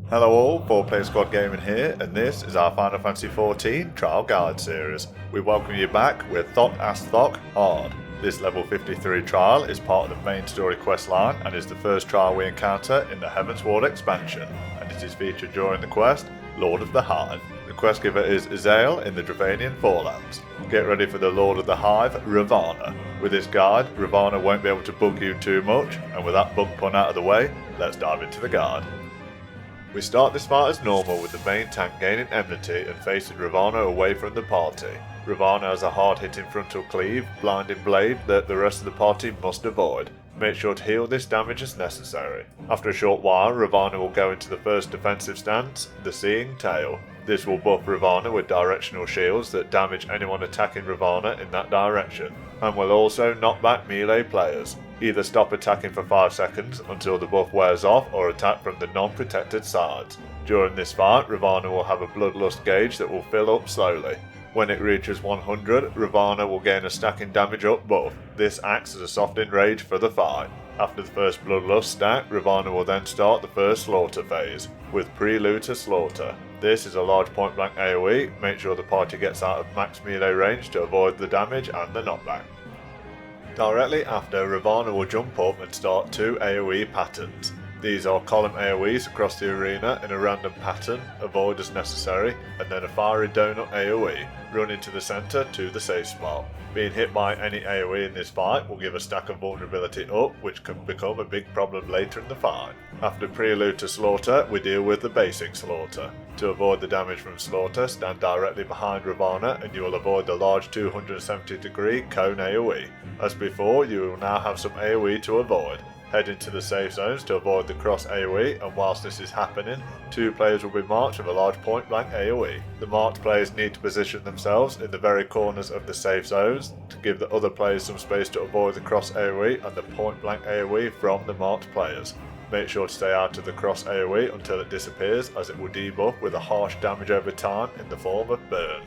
Hello all, 4-Player Squad Gaming here, and this is our Final Fantasy XIV Trial Guide series. We welcome you back with Thok Ast Thok Hard. This level 53 trial is part of the main story quest line and is the first trial we encounter in the Heavensward expansion, and it is featured during the quest Lord of the Hive. The quest giver is Izael in the Dravanian Forelands. Get ready for the Lord of the Hive, Ravana. With this guide, Ravana won't be able to bug you too much, and with that bug pun out of the way, let's dive into the guide. We start this fight as normal with the main tank gaining enmity and facing Ravana away from the party. Ravana has a hard-hitting frontal cleave, blinding blade that the rest of the party must avoid. Make sure to heal this damage as necessary. After a short while, Ravana will go into the first defensive stance, the Seeing Tail. This will buff Ravana with directional shields that damage anyone attacking Ravana in that direction, and will also knock back melee players. Either stop attacking for 5 seconds until the buff wears off or attack from the non-protected sides. During this fight, Ravana will have a bloodlust gauge that will fill up slowly. When it reaches 100, Ravana will gain a stacking damage up buff. This acts as a softening rage for the fight. After the first bloodlust stack, Ravana will then start the first slaughter phase, with Prelude to Slaughter. This is a large point blank AoE, make sure the party gets out of max melee range to avoid the damage and the knockback. Directly after, Ravana will jump up and start 2 AoE patterns. These are column AoEs across the arena in a random pattern, avoid as necessary, and then a fiery donut AoE, run into the centre to the safe spot. Being hit by any AoE in this fight will give a stack of vulnerability up, which can become a big problem later in the fight. After Prelude to Slaughter, we deal with the basic Slaughter. To avoid the damage from Slaughter, stand directly behind Ravana and you will avoid the large 270 degree cone AoE. As before, you will now have some AoE to avoid. Head into the safe zones to avoid the cross AoE, and whilst this is happening, 2 players will be marked with a large point blank AoE. The marked players need to position themselves in the very corners of the safe zones to give the other players some space to avoid the cross AoE and the point blank AoE from the marked players. Make sure to stay out of the cross AoE until it disappears, as it will debuff with a harsh damage over time in the form of burn.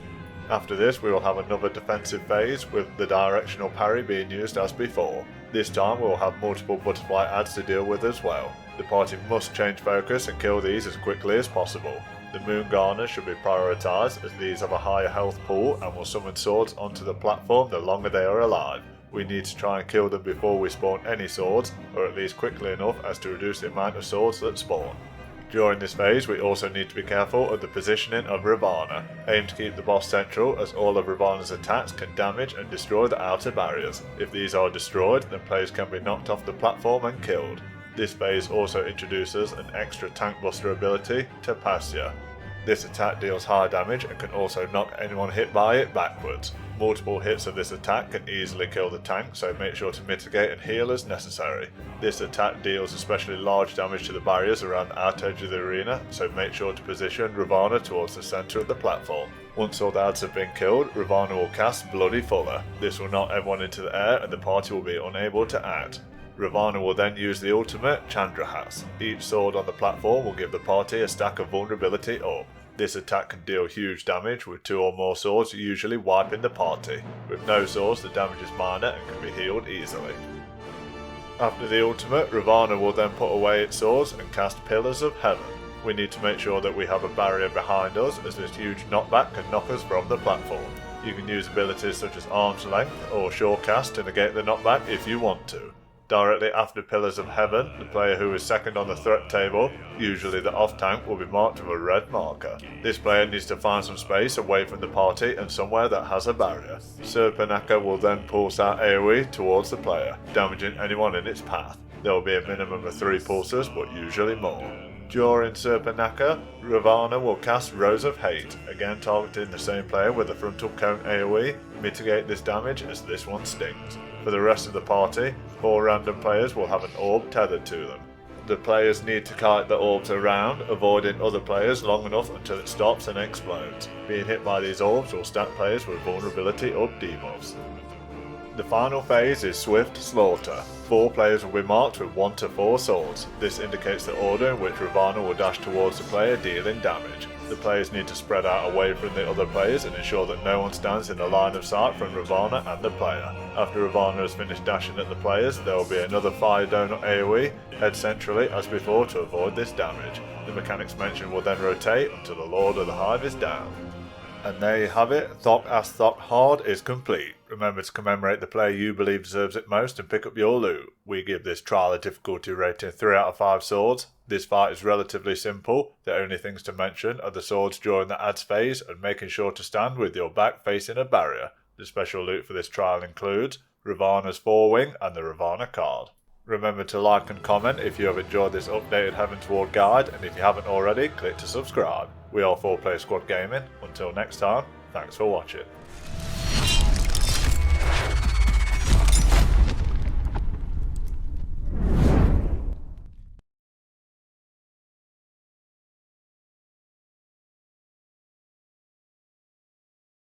After this, we will have another defensive phase with the directional parry being used as before. This time we will have multiple butterfly adds to deal with as well. The party must change focus and kill these as quickly as possible. The Moon Garners should be prioritised, as these have a higher health pool and will summon swords onto the platform the longer they are alive. We need to try and kill them before we spawn any swords, or at least quickly enough as to reduce the amount of swords that spawn. During this phase, we also need to be careful of the positioning of Ravana. Aim to keep the boss central, as all of Ravana's attacks can damage and destroy the outer barriers. If these are destroyed, then players can be knocked off the platform and killed. This phase also introduces an extra tank buster ability, Tapasya. This attack deals high damage and can also knock anyone hit by it backwards. Multiple hits of this attack can easily kill the tank, so make sure to mitigate and heal as necessary. This attack deals especially large damage to the barriers around the outer edge of the arena, so make sure to position Ravana towards the centre of the platform. Once all the adds have been killed, Ravana will cast Bloody Fuller. This will knock everyone into the air and the party will be unable to act. Ravana will then use the ultimate Chandrahas. Each sword on the platform will give the party a stack of vulnerability up. This attack can deal huge damage, with 2 or more swords usually wiping the party. With no swords, the damage is minor and can be healed easily. After the ultimate, Ravana will then put away its swords and cast Pillars of Heaven. We need to make sure that we have a barrier behind us, as this huge knockback can knock us from the platform. You can use abilities such as Arm's Length or Shorecast to negate the knockback if you want to. Directly after Pillars of Heaven, the player who is second on the threat table, usually the off-tank, will be marked with a red marker. This player needs to find some space away from the party and somewhere that has a barrier. Serpanaka will then pulse out AoE towards the player, damaging anyone in its path. There will be a minimum of 3 pulses, but usually more. During Serpanaka, Ravana will cast Rose of Hate, again targeting the same player with a frontal cone AoE. Mitigate this damage as this one stings. For the rest of the party, 4 random players will have an orb tethered to them. The players need to kite the orbs around, avoiding other players long enough until it stops and explodes. Being hit by these orbs will stack players with vulnerability up debuffs. The final phase is Swift Slaughter. 4 players will be marked with 1 to 4 swords. This indicates the order in which Ravana will dash towards the player dealing damage. The players need to spread out away from the other players and ensure that no one stands in the line of sight from Ravana and the player. After Ravana has finished dashing at the players, there will be another fire donut AoE, head centrally as before to avoid this damage. The mechanics mentioned will then rotate until the Lord of the Hive is down. And there you have it, Thok Ast Thok Hard is complete. Remember to commemorate the player you believe deserves it most and pick up your loot. We give this trial a difficulty rating 3 out of 5 swords. This fight is relatively simple. The only things to mention are the swords during the ads phase and making sure to stand with your back facing a barrier. The special loot for this trial includes Ravana's 4-wing and the Ravana card. Remember to like and comment if you have enjoyed this updated Heavensward guide, and if you haven't already, click to subscribe. We are 4-Player Squad Gaming. Until next time, thanks for watching.